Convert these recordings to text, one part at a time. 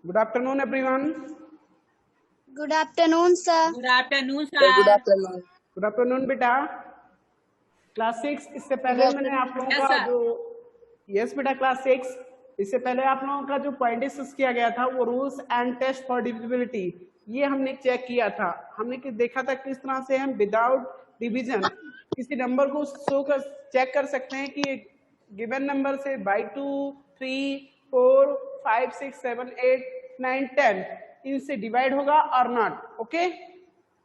Good afternoon everyone. Good afternoon sir. Good afternoon good sir. Afternoon. Good afternoon बेटा। Class 6 इससे पहले मैंने आप लोगों Yes, का sir. जो यस बेटा क्लास 6 इससे पहले आप लोगों का जो पॉइंट डिस्कस किया गया था वो rules and test for divisibility, ये हमने चेक किया था। हमने देखा था किस तरह से हम विदाउट डिवीजन किसी नंबर को शो कर चेक कर सकते हैं कि गिवन नंबर से बाई 2, 3, 4, 5, 6, 7, 8, 9, 10 इनसे डिवाइड होगा और नॉट। ओके,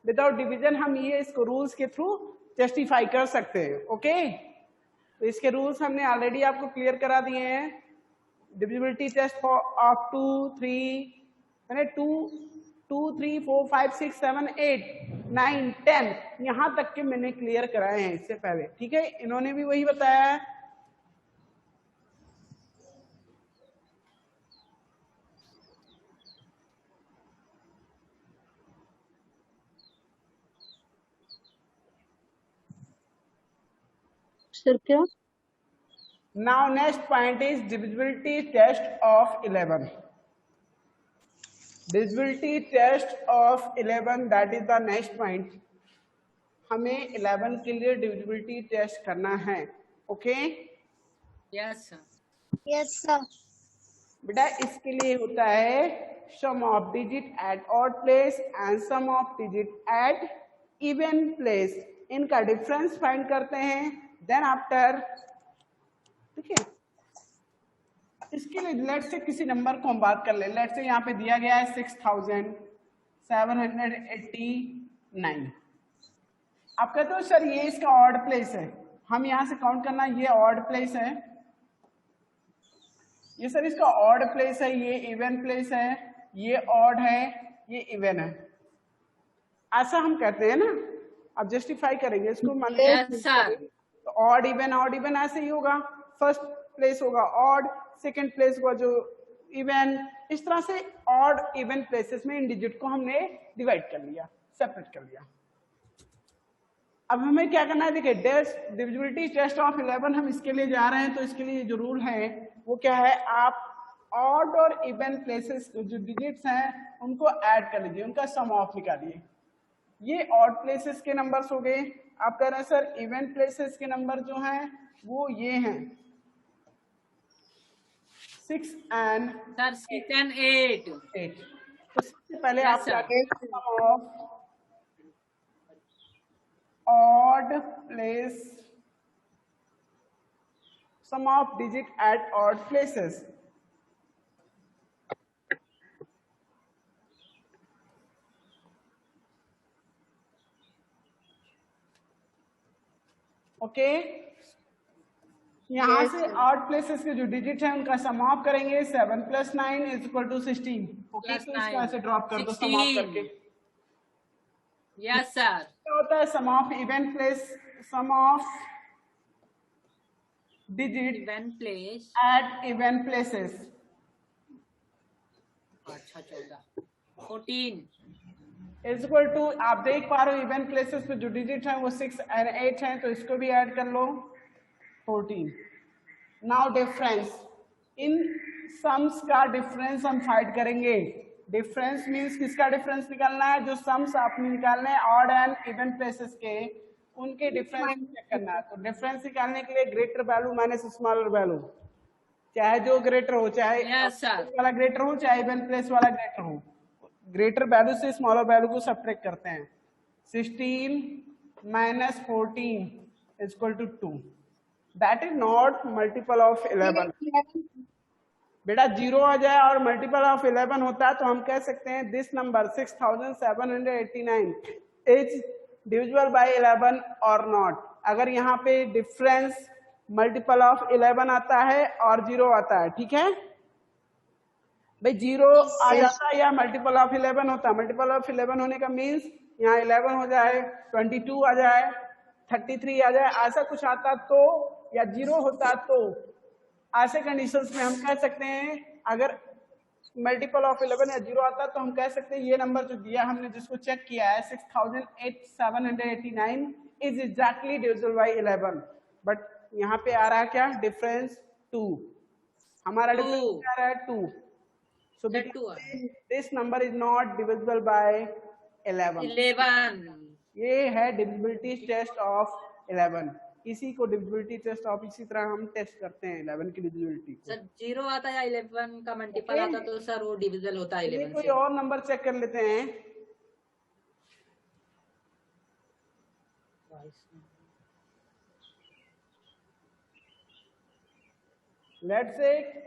विदाउट डिवीजन हम ये इसको रूल्स के थ्रू जस्टिफाई कर सकते हैं। ओके, तो इसके रूल्स हमने ऑलरेडी आपको क्लियर करा दिए हैं। डिविजिबिलिटी टेस्ट फॉर ऑफ 2, 3 मैंने 2, 3, 4, 5, 6, 7, 8, 9, 10 यहां तक के मैंने क्लियर कराए हैं इससे पहले। ठीक है, इन्होंने भी वही बताया है। सर क्या? Now next point is divisibility test of 11. Divisibility test of 11, that is the next point. हमें 11 के लिए divisibility test करना है। Okay Yes, sir. Yes sir. बेटा, इसके लिए होता है sum of digit at odd place and sum of digit at even place, इनका डिफरेंस फाइंड करते हैं। देन आफ्टर देखिए, इसके लिए लेट से किसी नंबर को हम बात कर ले। लेट से यहाँ पे दिया गया है 6789। आप कहते हो सर ये इसका ऑड प्लेस है, हम यहाँ से काउंट करना, ये ऑड प्लेस है, ये सर इसका ऑड प्लेस है, ये इवन प्लेस है, ये ऑड है, ये इवन है, ऐसा हम कहते हैं ना। अब जस्टिफाई करेंगे इसको, मान Yes, sir. तो ऑड इवन ऐसे ही होगा। फर्स्ट प्लेस होगा ऑड, सेकंड प्लेस होगा जो इवन, इस तरह से ऑड इवन प्लेसेस में इन डिजिट को हमने डिवाइड कर लिया, सेपरेट कर लिया। अब हमें क्या करना है, देखिए डिविजिबिलिटी टेस्ट ऑफ 11 हम इसके लिए जा रहे हैं। तो इसके लिए जो रूल है वो क्या है, आप ऑड और इवन प्लेसेस जो डिजिट्स हैं उनको ऐड कर लीजिए, उनका सम ऑफ निकालिए। ये ऑड प्लेसेस के नंबर्स हो गए। आप कह रहे हैं सर इवन प्लेसेस के नंबर जो हैं वो ये हैं 6 and Sir, 6 and 8. 8। तो सबसे पहले Yes, आप sir. क्या करें, sum of odd place, sum of digit at odd places। Okay, यहाँ से ऑड प्लेसेस के जो डिजिट है उनका सम ऑफ करेंगे। 7 + 9 = 16। ओके, Plus तो इसको 9. ऐसे ड्रॉप कर दो सम ऑफ 16. करके। Yes, sir. क्या होता है sum of even place, sum of digit Even place. At even places. अच्छा 14. 14. = आप देख पा रहे हो इवन प्लेसेस पे जो डिजिट है वो 6 और 8 हैं, तो इसको भी ऐड कर लो 14। नाउ डिफरेंस, इन सम्स का डिफरेंस हम फाइंड करेंगे। डिफरेंस मींस किसका डिफरेंस निकालना है, जो सम्स आपने निकालने हैं ऑड एंड इवन प्लेसेस के, उनके डिफरेंस चेक करना है। तो डिफरेंस निकालने के लिए greater value minus smaller value, चाहे जो ग्रेटर हो, चाहे Yes, sir. वाला ग्रेटर हो चाहे इवन प्लेस वाला ग्रेटर हो, ग्रेटर वैल्यू से स्मॉलर वैल्यू को सब्ट्रैक्ट करते हैं। 16 - 14 = 2। That is not multiple of 11। बेटा 0 आ जाए और मल्टीपल ऑफ 11 होता है तो हम कह सकते हैं this number 6789 is divisible bye 11 और नॉट। अगर यहाँ पे डिफरेंस मल्टीपल ऑफ 11 आता है और 0 आता है, ठीक है भाई, 0 आ जाता है या मल्टीपल ऑफ 11 होता है। मल्टीपल ऑफ 11 होने का मीन्स यहाँ 11 हो जाए, 22 आ जाए, 33 आ जाए, ऐसा कुछ आता तो, या 0 होता तो, ऐसे कंडीशंस में हम कह सकते हैं अगर मल्टीपल ऑफ 11 या 0 आता तो हम कह सकते हैं ये नंबर जो दिया हमने जिसको चेक किया है 6789 is exactly divisible by 11। But यहाँ पे आ रहा है क्या डिफरेंस 2, हमारा डिफरेंस क्या आ रहा है 2। So we 32 can say this number is not divisible by 11. 11 ये है डिविजिबिलिटी टेस्ट ऑफ 11. इसी को डिविजिबिलिटी टेस्ट ऑफ इसी तरह हम टेस्ट करते हैं 11 की डिविजिबिलिटी को. सर 0 आता है या 11 का मल्टीपल Okay. आता तो सर वो डिविजल होता है चलिए 11 कोई से. और नंबर चेक कर लेते हैं. लेट्स से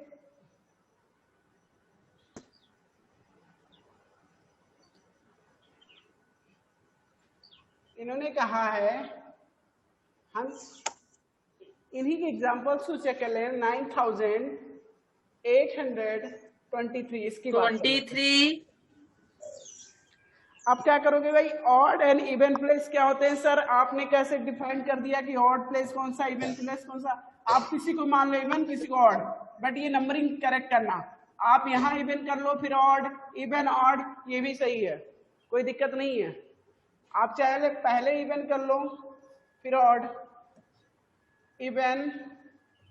इन्होंने कहा है, हम इन्हीं के एग्जांपल्स को चेक कर लें. 9823 इसकी बात करें. 23 अब क्या करोगे भाई? ऑड एंड इवन प्लेस क्या होते हैं सर? आपने कैसे डिफाइन कर दिया कि ऑड प्लेस कौन सा, इवन प्लेस कौन सा? आप किसी को मान लो इवन, किसी को ऑड, बट ये नंबरिंग करेक्ट करना. आप यहाँ इवन कर लो फिर ऑड, इवन ऑड, ये भी सही है, कोई दिक्कत नहीं है. आप चाहे पहले इवन कर लो फिर odd, even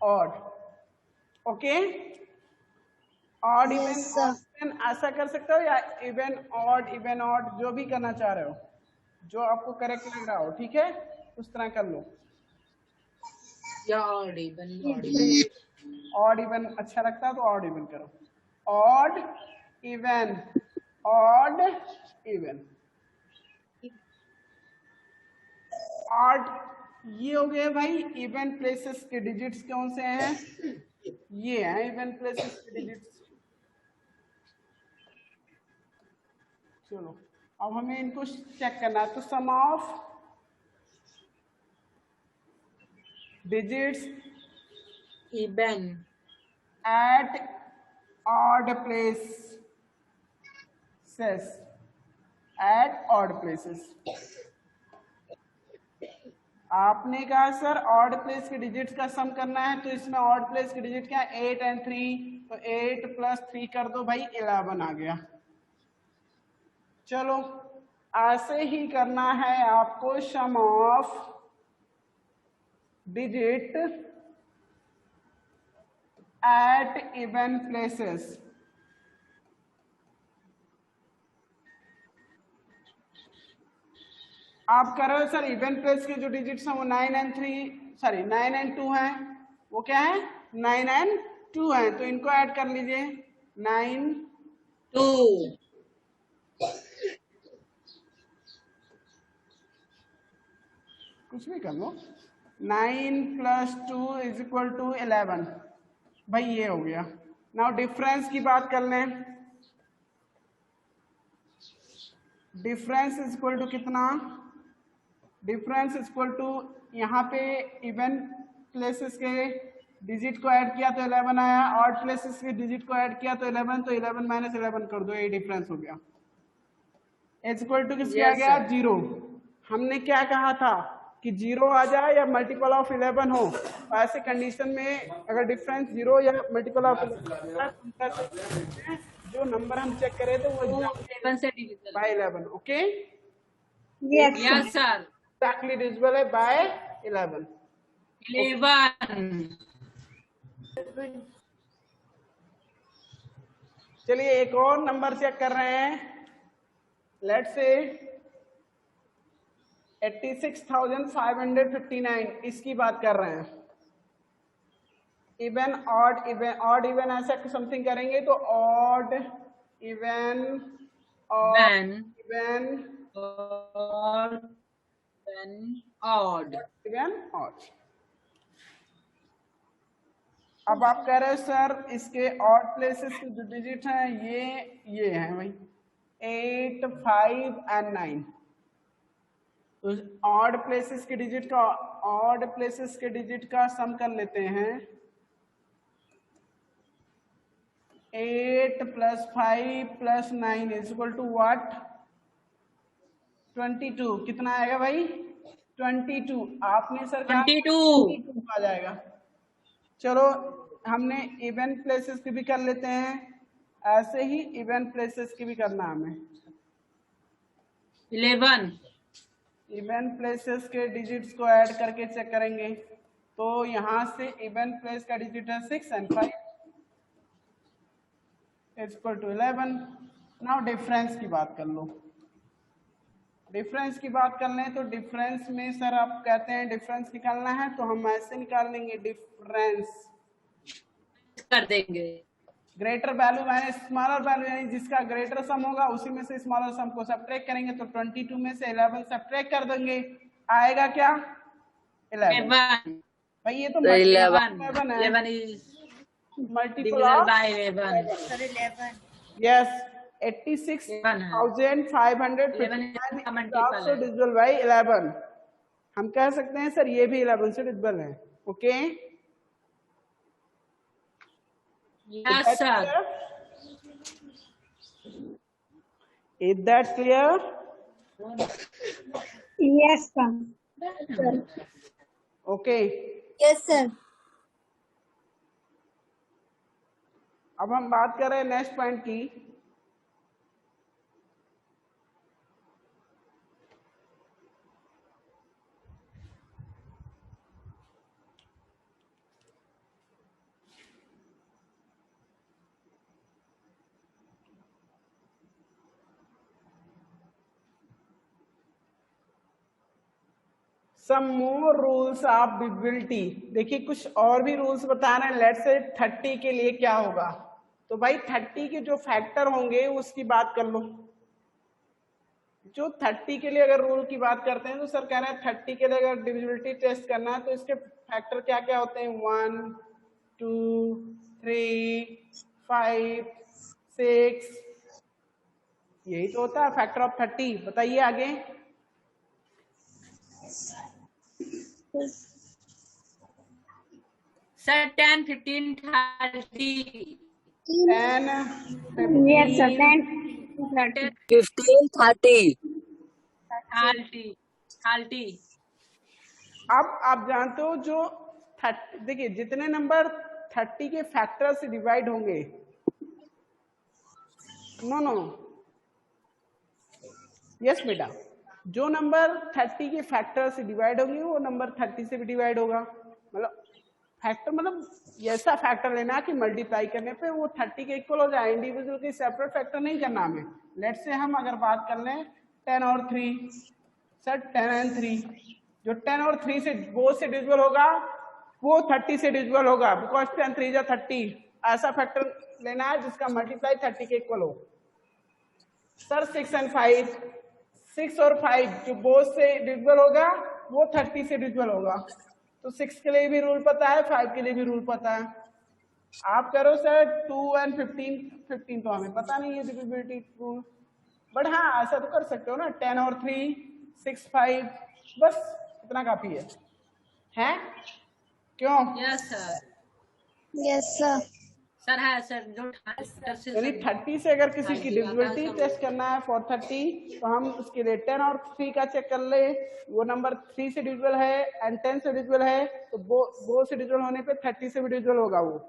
odd. Okay, odd Yes, even sir. ऐसा कर सकते हो, या इवन ऑड, इवन ऑड, जो भी करना चाह रहे हो, जो आपको करेक्ट लग रहा हो. ठीक है, उस तरह कर लो. या ऑड इवन ऑड इवन अच्छा लगता है तो ऑड इवन करो. Odd even, odd even, odd. ये हो गए भाई इवन प्लेसेस के डिजिट्स. कौन से हैं? ये हैं इवन प्लेसेस के डिजिट्स. चलो अब हमें इनको चेक करना है. तो sum of digits even at odd places, at odd places. आपने कहा सर ऑड प्लेस के डिजिट्स का सम करना है, तो इसमें ऑड प्लेस के डिजिट क्या है? 8 and 3. तो 8 + 3 कर दो भाई, 11 आ गया. चलो ऐसे ही करना है आपको sum of digit at even places. आप कर रहे हो सर इवन प्लेस के जो डिजिट्स हैं वो 9 and 3, सॉरी 9 and 2 हैं. वो क्या है? 9 and 2 हैं. तो इनको ऐड कर लीजिए. 9 2 कुछ भी कर लो. 9 + 2 = 11. भाई ये हो गया. नाउ डिफरेंस की बात कर लें. डिफरेंस इक्वल टू कितना? डिफरेंस इक्वल टू यहाँ पे इवन प्लेसेस के डिजिट को ऐड किया तो 11 आया, ऑड प्लेसेस के डिजिट को ऐड किया तो 11. तो 11 - 11 कर दो, ये डिफरेंस हो गया. इक्वल टू किसके आ Yes, गया? sir. 0. हमने क्या कहा था कि 0 आ जाए या मल्टीपल ऑफ 11 हो. ऐसे कंडीशन में अगर डिफरेंस 0 या मल्टीपल ऑफ 11 जो नंबर हम चेक करे थे वो 11 से divisible. By 11. Okay, Yes, sir. Yes sir. Exactly divisible है बाय 11. 11 चलिए एक और नंबर चेक कर रहे हैं. लेट्स से 86,559 इसकी बात कर रहे हैं. Even odd, even odd even ऐसा समथिंग करेंगे तो ऑड इवन When. इवन और then odd. Even odd. अब आप कह रहे हो सर इसके ऑड प्लेसेस के जो डिजिट हैं ये हैं भाई 8, 5 and 9. तो ऑड प्लेसेस के डिजिट का सम कर लेते हैं. 8 + 5 + 9 = what? 22. कितना आएगा भाई? 22. आपने सर क्या? 22 आ जाएगा. चलो हमने इवन प्लेसेस की भी कर लेते हैं, ऐसे ही इवन प्लेसेस की भी करना हमें. 11 इवन प्लेसेस के डिजिट्स को ऐड करके चेक करेंगे. तो यहाँ से इवन प्लेस का डिजिट है 6 and 5. Is equal to 11। Now difference की बात कर लो। डिफरेंस की बात कर लें तो डिफरेंस में सर आप कहते हैं डिफरेंस निकालना है तो हम ऐसे निकाल लेंगे डिफरेंस कर देंगे। Greater value minus smaller value, यानी जिसका ग्रेटर सम होगा उसी में से स्मॉलर सम को सब्ट्रैक्ट करेंगे तो 22 में से 11 सब्ट्रैक्ट कर देंगे, आएगा क्या 11। 11 भाई ये तो 11 है 11 is multiple divisible of by 11 Sir, 11. Yes 11 86,559 का is multiple also है। divisible by 11। हम कह सकते हैं सर ये भी 11 से डिविजिबल है। Okay Yes sir। Is that clear? Yes, sir. Okay. Yes, sir. अब हम बात कर रहे हैं नेक्स्ट पॉइंट की। सम मोर रूल्स ऑफ डिविजिबिलिटी। देखिए कुछ और भी रूल्स बता रहे हैं। लेट्स से 30 के लिए क्या होगा, तो भाई 30 के जो फैक्टर होंगे उसकी बात कर लो। जो 30 के लिए अगर रूल की बात करते हैं तो सर कह रहे हैं 30 के लिए अगर डिविजिबिलिटी टेस्ट करना है तो इसके फैक्टर क्या क्या होते हैं 1 2 3 5 6, यही तो होता है फैक्टर ऑफ 30। बताइए आगे। Sir 10 15 30 10 Yes, sir. 15 10, 15 30 30 अब आप जानते हो जो 30, देखिए जितने नंबर 30 के फैक्टर से डिवाइड होंगे, नो यस बेटा, जो नंबर 30 के फैक्टर से डिवाइड होंगे वो नंबर 30 से भी डिवाइड होगा। मतलब फैक्टर मतलब ऐसा फैक्टर लेना कि मल्टीप्लाई करने पे वो 30 के इक्वल हो जाए, इंडिविजुअल के सेपरेट फैक्टर नहीं करना हमें। लेट्स से हम अगर बात कर लें 10 और 3, सर 10 and 3, जो 10 और 3 से बोथ से डिविजिबल होगा वो 30 से डिविजिबल होगा, बिकॉज 10 3 जा 30। ऐसा फैक्टर लेना है जिसका मल्टीप्लाई 30 के इक्वल हो। सर 6 and 5, 6 और 5 जो बोथ से डिविजिबल होगा वो 30 से डिविजिबल होगा। तो 6 के लिए भी रूल पता है, 5 के लिए भी रूल पता है। आप करो सर 2 and 15 तो हमें पता नहीं है डिविजिबिलिटी रूल, बट हाँ ऐसा तो कर सकते हो ना 10 और 3 6 5, बस इतना काफी है क्यों? Yes sir. yes, sir. Sir है सर जो 30 से यानी 30 से अगर किसी की डिविजिबिलिटी टेस्ट करना है फॉर 30 तो हम उसके लिए 10 और 3 का चेक कर ले, वो नंबर 3 से डिविजिबल है एंड 10 से डिविजिबल है तो वो से डिविजिबल होने पे 30 से भी डिविजिबल होगा वो।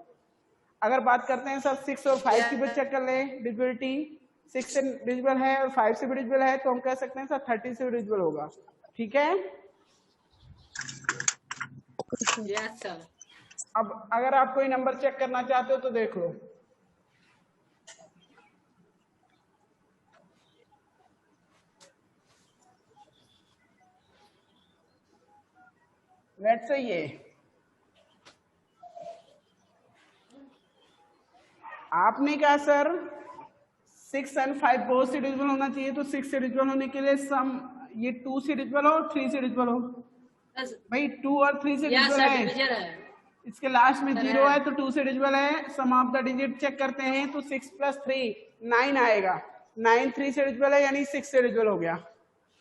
अगर बात करते हैं सर 6 और 5 की भी चेक कर ले डिविजिबिलिटी, 6 से डिविजिबल है और 5 से भी डिविजिबल है तो हम कह सकते हैं सर 30 से भी डिविजिबल होगा। ठीक है, यस सर। अब अगर आप कोई नंबर चेक करना चाहते हो तो देख लो। लेट्स से ये आपने कहा सर 6 and 5 बोथ से डिविजिबल होना चाहिए, तो 6 से डिविजिबल होने के लिए सम ये 2 से डिविजिबल हो 3 से डिविजिबल हो। भाई 2 और 3 से यस डिविजिबल सर है, डिवीजन है। इसके लास्ट में सर 0 है। है तो 2 से डिविजिबल है। Sum of the digit check करते हैं तो 6 + 3 9 आएगा, 9 3 से डिविजिबल है यानी 6 से डिविजिबल हो गया।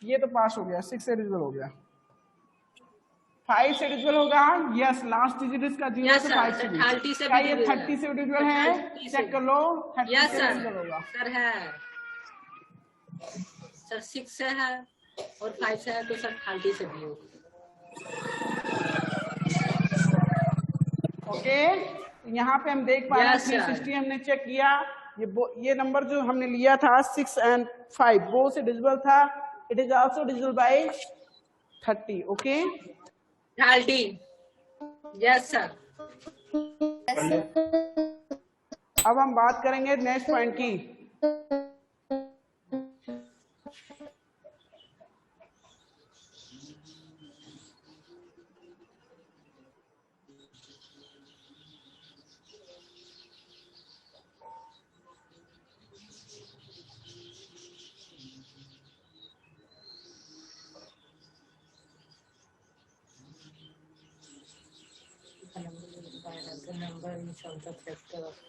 ये तो पास हो गया, 6 से डिविजिबल हो गया। 5 से डिविजिबल होगा, यस लास्ट डिजिट इसका 0 यस से सर, 5 से भी। 30 से क्या भी ये डिविजिबल 30 से डिविजिबल है। है? 30 से। चेक कर लो 30 यस से सर डिविजिबल होगा। सर है सर 6 से है और 5 से है तो सर 30 से भी होगा। ओके, यहाँ पे हम देख पा रहे हैं Yes, sir. 360 हमने चेक किया, ये नंबर जो हमने लिया था 6 and 5 वो से डिविजिबल था, it is also divisible bye 30। Okay 30 yes sir. अब हम बात करेंगे नेक्स्ट पॉइंट की।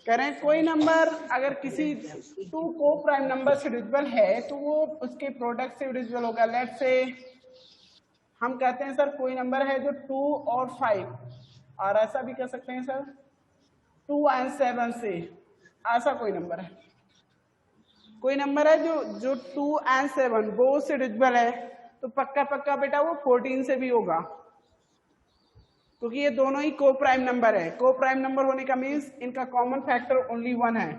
करें कोई नंबर अगर किसी टू को प्राइम नंबर से डिविजिबल है तो वो उसके प्रोडक्ट से डिविजिबल होगा। लेट्स से हम कहते हैं सर कोई नंबर है जो 2 और 5, और ऐसा भी कह सकते हैं सर 2 एंड 7 से, ऐसा कोई नंबर है। कोई नंबर है जो 2 एंड 7 वो से डिविजिबल है, तो पक्का पक्का बेटा वो 14 से भी होगा, क्योंकि ये दोनों ही को प्राइम नंबर है। को प्राइम नंबर होने का मीन्स इनका कॉमन फैक्टर ओनली 1 है।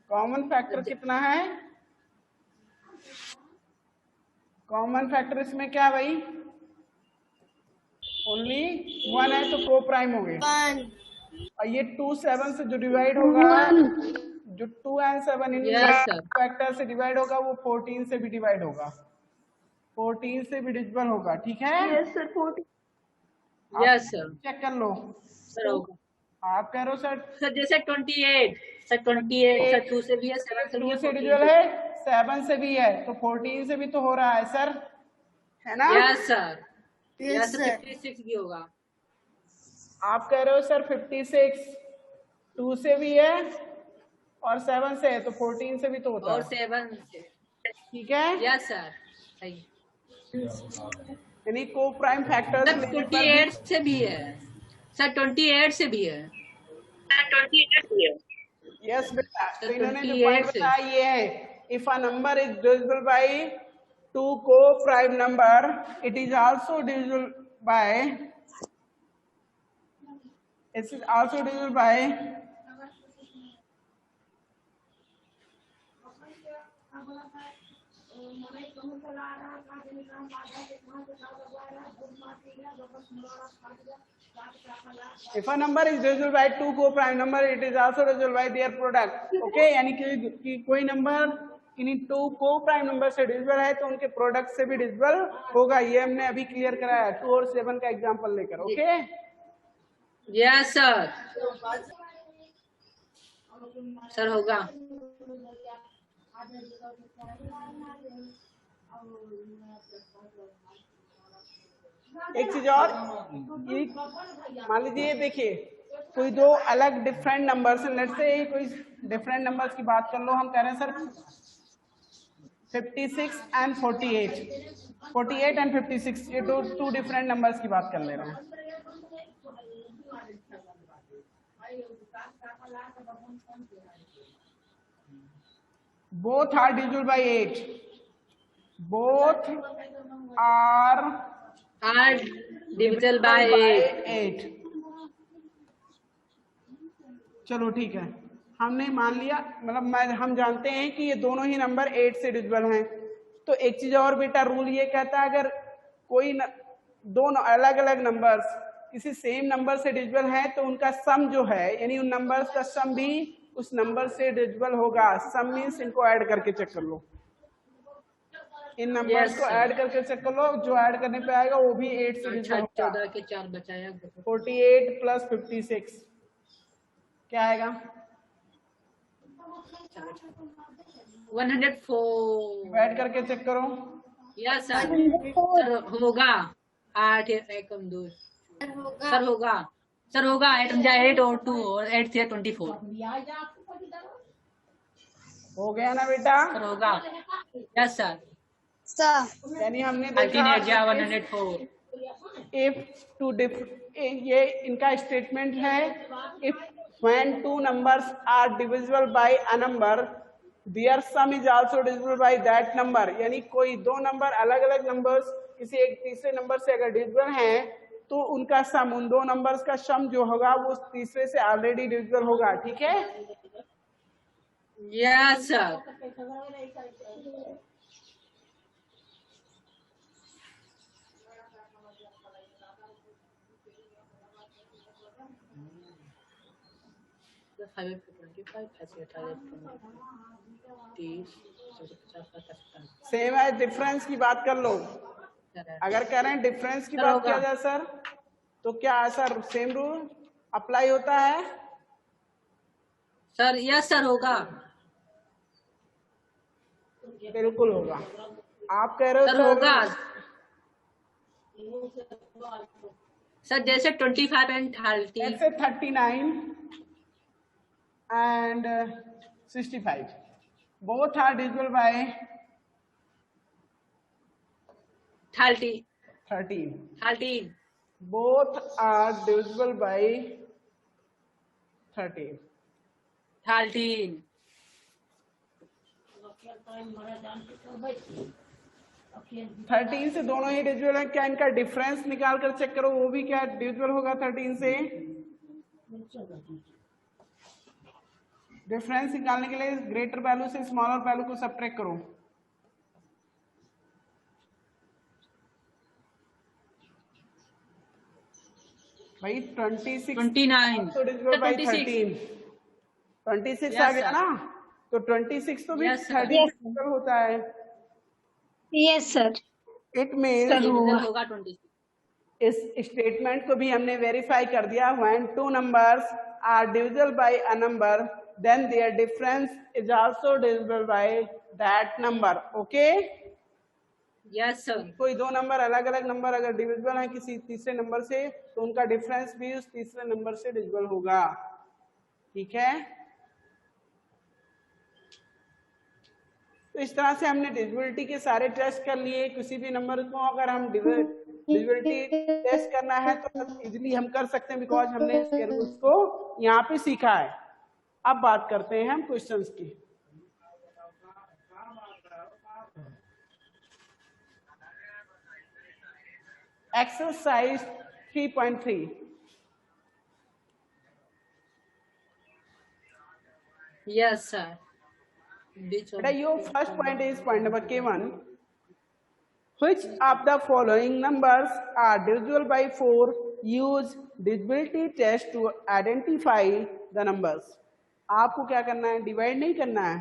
कॉमन फैक्टर कितना है? कॉमन फैक्टर इसमें क्या है भाई? ओनली 1 है, तो को प्राइम हो गए। और ये 2 7 से जो डिवाइड होगा, जो 2 एंड 7 इन फैक्टर से डिवाइड होगा वो 14 से भी डिवाइड होगा, 14 से भी डिविजिबल होगा। ठीक है? Yes sir 14। Yes sir, check कर लो सर होगा। आप कह रहे हो सर जैसे 28 सर, 28 सर 2 से भी है, 7 से भी 2 है, से 14 डिविजिबल है, 7 से भी है, तो 14 से भी तो हो रहा है सर, है ना? यस सर, यस सर 56 भी होगा। आप कह रहे हो सर 56 2 से भी है और 7 से है, तो 14 से भी तो होता और है। 7 से, ठीक है? यस सर सही। यानी को प्राइम फैक्टर्स सर 28 से भी है सर, 28 से भी है। यस बेटा, तो इन्होंने जो 28 पॉइंट से। बताया ये है, if a number is divisible by two coprime number, it is also divisible by, it is also divisible by if a number is divisible by two co-prime number, it is also divisible by their product. Okay, यानी कि कोई number किन्हीं to coprime number से divisible है तो उनके product से भी डिविजिबल होगा। ये हमने अभी क्लियर कराया 2 और 7 का एग्जांपल लेकर। ओके, यस सर, सर होगा। एक चीज और, मान लीजिए देखिए कोई दो अलग डिफरेंट नंबर्स हैं, लेट्स से कोई डिफरेंट नंबर्स की बात कर लो। हम कह रहे हैं सर 56 एंड 48, 48 एंड 56, ये टू डिफरेंट नंबर्स की बात कर ले रहे हैं। Both are divisible by 8, both are divisible by 8। चलो ठीक है, हमने मान लिया, मतलब हम जानते हैं कि ये दोनों ही नंबर 8 से डिविजिबल हैं। तो एक चीज और बेटा, रूल ये कहता है अगर कोई दोनों अलग अलग नंबर्स किसी सेम नंबर से डिविजिबल हैं तो उनका सम जो है, यानी उन नंबर्स का सम भी उस नंबर से डिविजिबल होगा। सम मीन्स इनको ऐड करके चेक कर लो, इन नंबर्स को ऐड करके चेक कर लो, जो ऐड करने पे आएगा वो भी 8 से डिविजिबल होगा। 14 के 4 बचाया, 48 प्लस 56 क्या आएगा? 104। ऐड करके चेक करो। यस सर, होगा 8 1 2 सर होगा, सर होगा 8 8 और 2 और 8 से 24 हो गया ना बेटा? सर होगा। यस सर, यानी हमने देखा 104। इफ टू ये इनका स्टेटमेंट है, if when two numbers are divisible by a number, their sum is also divisible by that number। यानी कोई दो नंबर अलग अलग नंबर्स किसी एक तीसरे नंबर से अगर डिविजिबल हैं तो उनका सम, उन दो नंबर्स का सम जो होगा वो तीसरे से ऑलरेडी डिविजिबल होगा। ठीक है? यस सर, सेम है, डिफरेंस की बात कर लो। अगर कह रहे हैं डिफरेंस की सर, बात होगा। किया जाए सर, तो क्या सर सेम रूल अप्लाई होता है? सर यस सर होगा। बिल्कुल होगा। आप कह रहे हो सर होगा। सर सर जैसे 25 एंड 30। ऐसे 39 and 65 both are divisible by 13 13. Both are divisible by 13. 13 से दोनों ही डिविजिबल है। क्या इनका डिफरेंस निकाल कर चेक करो, वो भी क्या डिविजिबल होगा 13 से? डिफरेंस निकालने के लिए ग्रेटर वैल्यू से स्मॉलर वैल्यू को सब्ट्रैक्ट करो। भाई 26 29 तो डिविजिबल बाय 26 26 आ गया ना, तो 26 तो भी 13 से डिविजिबल होता है। Yes sir. इट मीन्स होगा 26। इस स्टेटमेंट को भी हमने वेरीफाई कर दिया। When two numbers are divisible by a number then their difference is also divisible by that number. Okay, yes sir. कोई दो नंबर अलग अलग नंबर अगर डिविजिबल है किसी तीसरे नंबर से, तो उनका डिफरेंस भी उस तीसरे नंबर से डिविजिबल होगा। ठीक है, तो इस तरह से हमने डिविजिबिलिटी के सारे टेस्ट कर लिए। किसी भी नंबर को अगर हम डिविजिबिलिटी टेस्ट करना है तो इजीली हम कर सकते हैं, बिकॉज हमने इसके रूल्स को यहाँ पे सीखा है। अब बात करते हैं हम क्वेश्चंस की। एक्सरसाइज 3.3। Yes sir. बेटा your first point is point number K1. Which of the following numbers are divisible by 4? Use divisibility test to identify the numbers. आपको क्या करना है, डिवाइड नहीं करना है,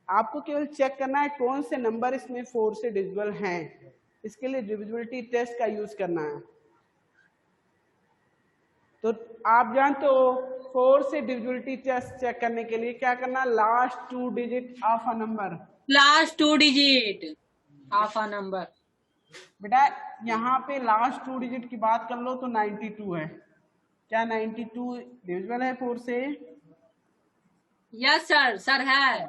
आपको केवल चेक करना है कौन से नंबर इसमें 4 से डिविजिबल हैं। इसके लिए डिविजिबिलिटी टेस्ट का यूज करना है। तो आप जानते हो 4 से डिविजिबिलिटी टेस्ट चेक करने के लिए क्या करना, last 2 digit of a number. Last 2 digit of a number. बेटा यहाँ पे लास्ट 2 डिजिट की बात कर लो तो 92 है। क्या 92 डिविजिबल है 4 से? Yes sir. सर है।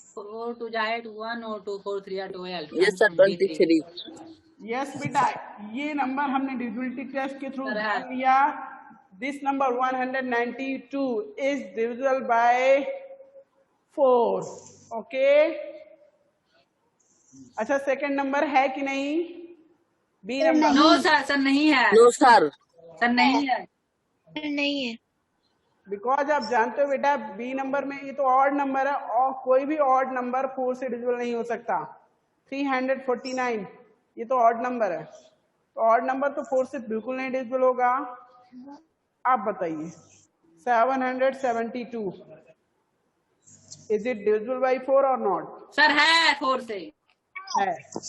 4 2 8 1 और 2 4 3 12। Yes sir 23। यस बेटा, ये नंबर हमने डिविजिबिलिटी टेस्ट के थ्रू सर है। जान लिया। This number 192 is divisible by 4। Okay, अच्छा सेकंड नंबर है कि नहीं? B number. No sir. Sir नहीं है। No sir. सर नहीं है। नहीं है। बिकॉज आप जानते हो बेटा बी नंबर में ये तो ऑड नंबर है, और कोई भी ऑड नंबर 4 से डिविजिबल नहीं हो सकता। 349 ये तो ऑड नंबर है, तो ऑड नंबर तो 4 से बिल्कुल नहीं डिविजिबल होगा। आप बताइए 772 इज इट डिविजिबल बाय 4 और नॉट? सर है 4 से। है सर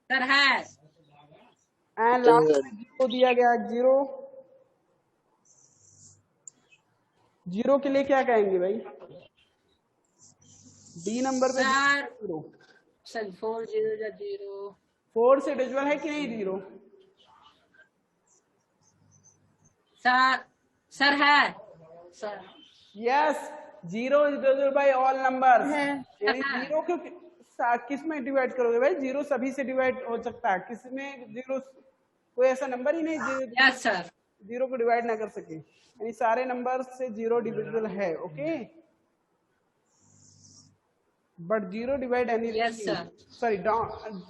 सर है। एंड लास्ट में जीरो दिया गया। जीरो के लिए क्या कहेंगे भाई? डी नंबर पे सर जीरो। सर 4 0 0। 4 से डिविजिबल है कि नहीं जीरो? सर है। Sir yes, zero is divisible bye all numbers. है। यानी जीरो को किस में डिवाइड करोगे भाई? जीरो सभी से डिवाइड हो सकता है, किसी में जीरो कोई ऐसा नंबर ही नहीं यस सर। जीरो को डिवाइड ना कर सके, यानी सारे नंबर से जीरो डिविजिबल है। Okay, but zero divide any, Yes, sir. Sorry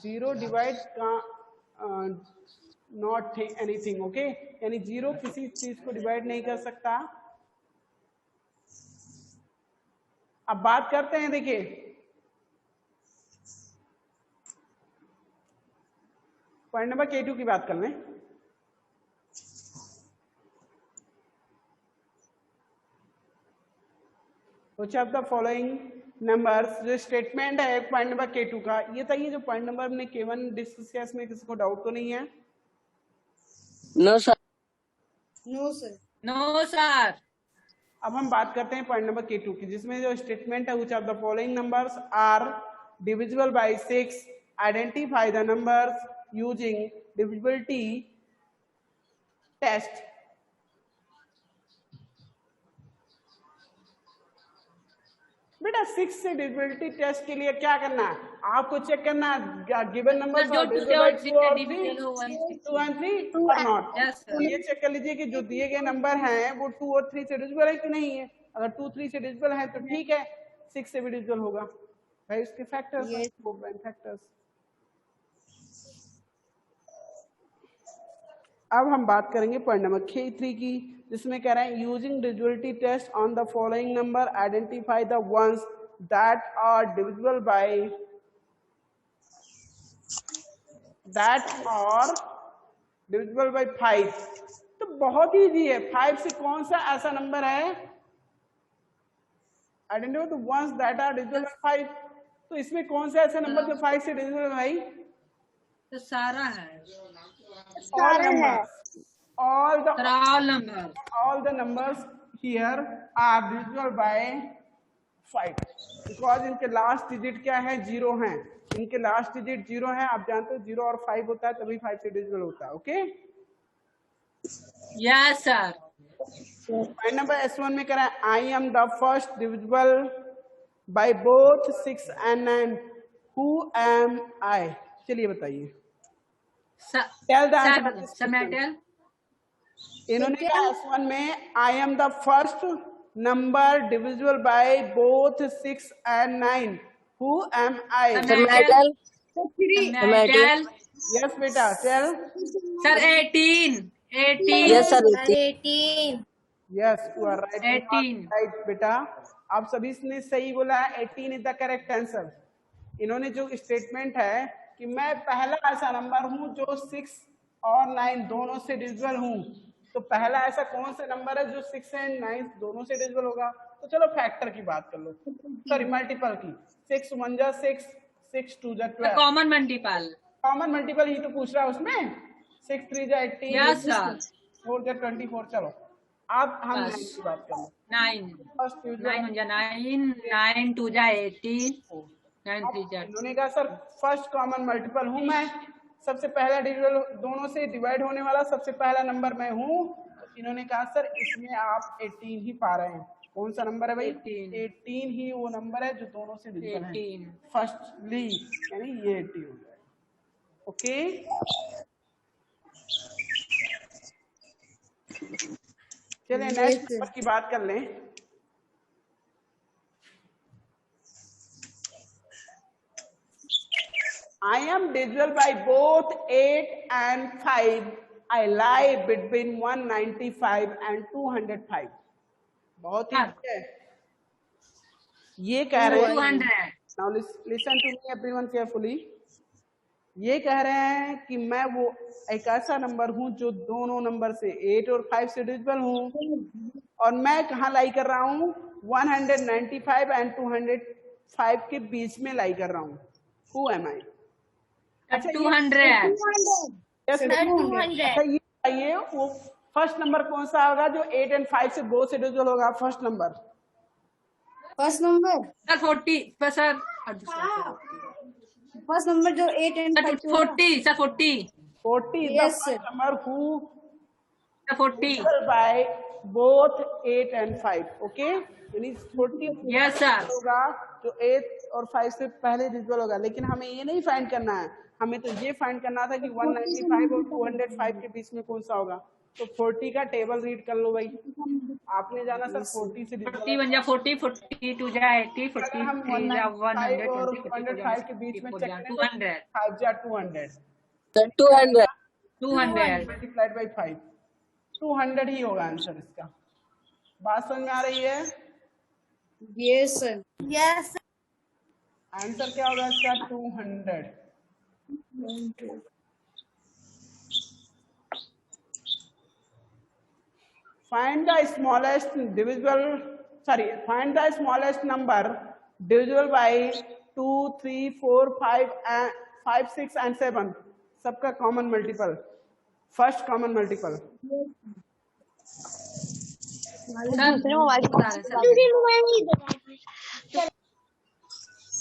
zero divide not anything. Okay, यानी जीरो किसी चीज को डिवाइड नहीं कर सकता। अब बात करते हैं, देखिए पॉइंट नंबर K2 की बात कर लें। Which of the following numbers, जो स्टेटमेंट है पॉइंट नंबर K2 का, ये था। ये जो पॉइंट नंबर हमने K1 डिस्कस किया, इसमें किसी को डाउट तो नहीं है? No sir. No sir. No sir. अब हम बात करते हैं पॉइंट नंबर K2 की, जिसमें जो स्टेटमेंट है which of the following numbers are divisible by 6, identify the numbers using divisibility test. बेटा 6 से डिविजिबिलिटी टेस्ट के लिए क्या करना है? आपको चेक करना है गिवन नंबर जो 2 और 3 का डिवीजन हो 1 2 and 3 और नॉट। Yes, sir. तो ये चेक कर लीजिए कि जो दिए गए नंबर हैं वो 2 और 3 से डिविजिबल है कि नहीं है। अगर 2 3 से डिविजिबल है तो ठीक है, 6 से भी डिविजिबल होगा भाई। उसके फैक्टर्स Yes. फैक्टर्स। अब हम बात करेंगे पॉइंट नंबर K3 की, जिसमें कह रहे हैं using divisibility test on the following number identify the ones that are divisible by divisible by 5। तो बहुत इजी है। 5 से कौन सा ऐसा नंबर है identify the ones that are divisible by 5? तो इसमें कौन सा ऐसा नंबर जो 5 से डिविजिबल है भाई? तो सारा है। All numbers. All the numbers here are divisible by 5 because इनके लास्ट डिजिट क्या है? 0 है। इनके लास्ट डिजिट 0 है। आप जानते हो 0 और 5 होता है तभी 5 से डिविजिबल होता है। Okay, yes sir. Point number S1 में कह रहा है I am the first divisible by both 6 and 9, who am I? चलिए बताइए। Tell the answer. सर मैं टेल। इन्होंने कहा S1 में I am the first number divisible by both 6 and 9, who am I? Yes बेटा, tell. Sir 18। Yes sir 18। Yes you are right. 18 right बेटा, आप सभी ने सही बोला है। 18 इज द करेक्ट आंसर। इन्होंने जो स्टेटमेंट है कि मैं पहला ऐसा नंबर हूं जो 6 और 9 दोनों से डिविजिबल हूं, तो पहला ऐसा कौन सा नंबर है जो 6 and 9 दोनों से डिविजिबल होगा? तो चलो फैक्टर की बात कर लो, सॉरी मल्टीपल की। 6 1 जा 6, 6 2 जा 12। Common multiple. कॉमन मल्टीपल ही तो पूछ रहा है उसमें। 6 3 जा 18, यस सर। 4 जा 24। चलो अब हम 9 की बात कर लो। 9 फर्स्ट 9 1 जा 9, 9 2 जा 18, 9 3 जा। उन्होंने कहा सर फर्स्ट कॉमन मल्टीपल हूं मैं, सबसे पहला डिविजिबल दोनों से डिवाइड होने वाला सबसे पहला नंबर मैं हूं। इन्होंने कहा सर इसमें आप 18 ही पा रहे हैं। कौन सा नंबर है भाई? 18 ही वो नंबर है जो दोनों से डिविजिबल है। 18 फर्स्टली यानी ये 18 हो जाएगा। ओके, चलिए नेक्स्ट नंबर की बात कर लें। I am divisible by both 8 and 5. I lie between 195 and 205. बहुत ही है। ये कह रहे हैं 200। Now listen to me everyone carefully. ये कह रहे हैं कि मैं वो एक ऐसा नंबर हूं जो दोनों नंबर से 8 और 5 से डिविजिबल हूं, और मैं कहाँ लाई कर रहा हूं? 195 and 205 के बीच में लाई कर रहा हूं। Who am I? अच्छा 200। अच्छा ये बताइए वो फर्स्ट नंबर कौन सा होगा जो 8 and 5 से बोथ से डिविजिबल होगा? फर्स्ट नंबर सर 40 पर सर फर्स्ट नंबर जो 8 and 5 40 sir 40 is Yes, the first number who 40 divisible by both 8 and 5. Okay, यानी 40 यस सर। होगा जो 8 और 5 से पहले डिविजिबल होगा। लेकिन हमें ये नहीं फाइंड करना है, हमें तो ये फाइंड करना था कि 195 और 205 के बीच में कौन सा होगा। तो 40 का टेबल रीड कर लो भाई। आपने जाना सर 40 से 40 1 जा 40, 42 जा 80, 43 जा 105 और 120, 105 के बीच में चेक करें 200 5 जा 200 200 मल्टीप्लाइड बाई 5, 200 ही होगा आंसर इसका। बात समझ में आ रही है? Yes sir. Yes sir. Answer क्या होगा इसका? 200। Find the smallest divisible sorry, find the smallest number divisible by 2, 3, 4, 5, 6 and 7 सबका common multiple, first common multiple.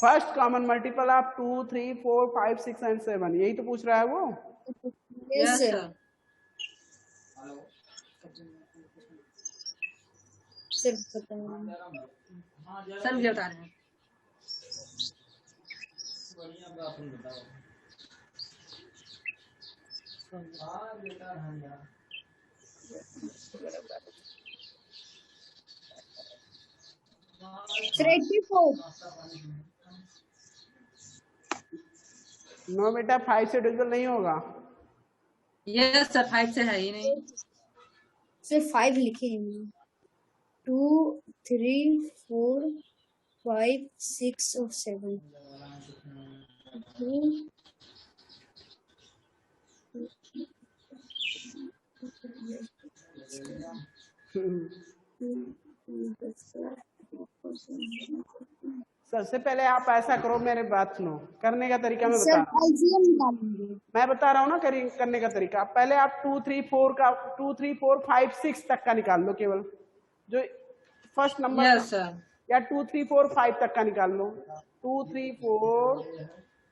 First common multiple of 2, 3, 4, 5, 6 and 7, यही तो पूछ रहा है वो। Yes, sir. सर सर मुझे बता रहे हैं। सर 84। नो बेटा 5 से डिविजिबल नहीं होगा। यस सर 5 से है ही नहीं। सर 5 लिखे 2, 3, 4, 5, 6 और 7। सबसे पहले आप ऐसा करो, मेरे बात सुनो, करने का तरीका मैं सर बता एलसीएम निकालेंगे। मैं बता रहा हूँ ना, करने का तरीका। पहले आप 2, 3, 4 का 2, 3, 4, 5, 6 तक का निकाल लो, केवल जो फर्स्ट नंबर यस सर। या 2, 3, 4, 5 तक का निकाल लो। 2, 3, 4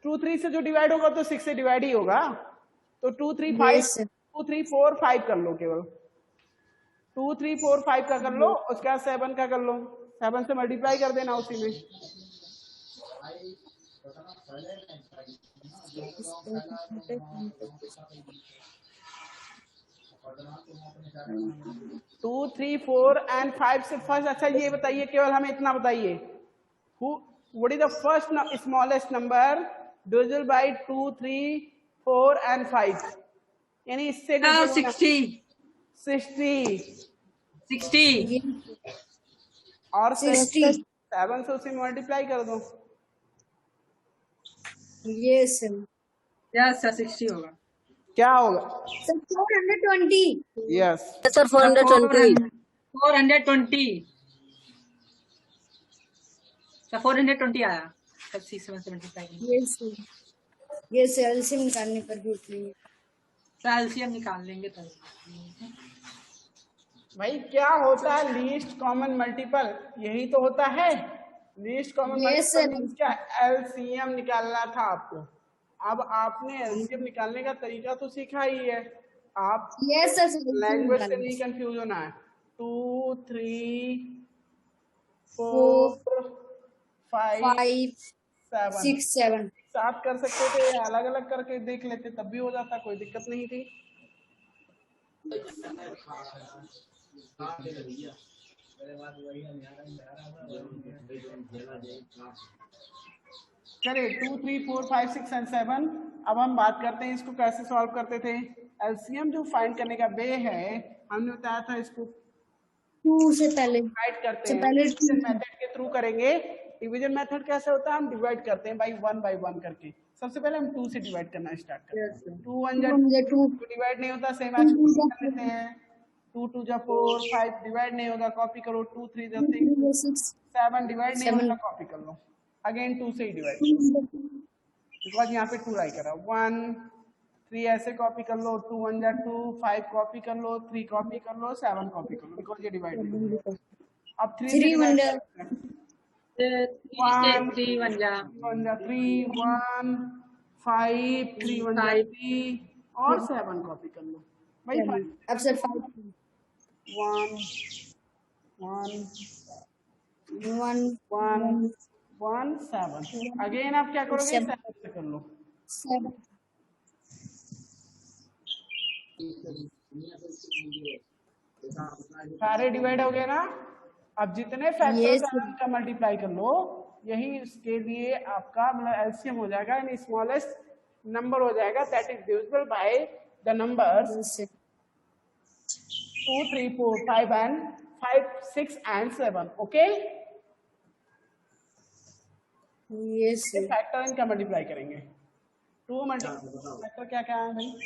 2, 3 से जो डिवाइड होगा तो 6 से डिवाइड ही होगा, तो 2, 3, 5 Yes, sir. 2, 3, 4, 5 कर लो, केवल 2, 3, 4, 5 का कर लो। उसके बाद 7 का कर लो, 7 से मल्टीप्लाई कर देना उसी में। टू 3, 4 एंड 5 से फर्स्ट। अच्छा ये बताइए, केवल हमें इतना बताइए, what is the first smallest number divisible bye 2, 3, 4 and 5, यानी इससे 60 और 60। 7 से उसे मल्टीप्लाई कर दो। Yes sir. यस सर 60 होगा। क्या होगा? सर 420। Yes sir 420। 420 सर 420 आया तब 6 से multiply. Yes sir. Yes sir, LCM निकालने पर भी उतनी है। सर एलसीएम निकाल लेंगे तब। भाई क्या होता है लीस्ट कॉमन मल्टीपल? यही तो होता है least common Yes, sir. Multiple. क्या एलसीएम निकालना था आपको? अब आपने एलसीएम निकालने का तरीका तो सीखा ही है। आप यस सर। लैंग्वेज से नहीं कंफ्यूज होना है। 2, 3, 4, 5, 7 6, 7। साथ कर सकते थे, अलग अलग करके देख लेते तब भी हो जाता, कोई दिक्कत नहीं थी। चलिए 2, 3, 4, 5, 6 एंड 7। अब हम बात करते हैं इसको कैसे सॉल्व करते थे। एलसीएम जो फाइंड करने का वे है, हमने बताया था इसको 2 से पहले डिवाइड करते हैं, पहले डिवीजन मेथड के थ्रू करेंगे। डिवीजन मेथड कैसे होता है? हम डिवाइड करते हैं बाय वन करके। सबसे पहले हम 2 से डिवाइड करना स्टार्ट करते हैं। 2 1 2 डिवाइड नहीं होता, सेम एज कर लेते हैं। 2 2 जा 4, 5 डिवाइड नहीं होगा, कॉपी करो। 2 3 जा 6, 7 डिवाइड नहीं होगा, कॉपी कर लो। अगेन 2 से ही डिवाइड करो, बिकॉज यहाँ पे 2 राइट करा। 1 3 ऐसे कॉपी कर लो। 2 1 जा 2, 5 कॉपी कर लो, 3 कॉपी कर लो, 7 कॉपी कर लो, बिकॉज ये डिवाइड नहीं होगा। अब 3 से 3 1 जा 1 3 1 जा 3 1 5 3 1 जा 3 और 7 कॉपी कर लो भाई। अब सर 5 1 1 1 1 1 7। अगेन आप क्या करोगे? 7 से कर लो। 7 सारे डिवाइड हो गए ना? अब जितने फैक्टर्स का मल्टीप्लाई कर लो, यही इसके लिए आपका मतलब एलसीएम हो जाएगा, यानी स्मॉलेस्ट नंबर हो जाएगा, that is divisible by the numbers 2 3 4 5 6 and 7। Okay, yes factor इनका मल्टीप्लाई करेंगे। 2 मल्टीप्लाई फैक्टर क्या क्या है भाई?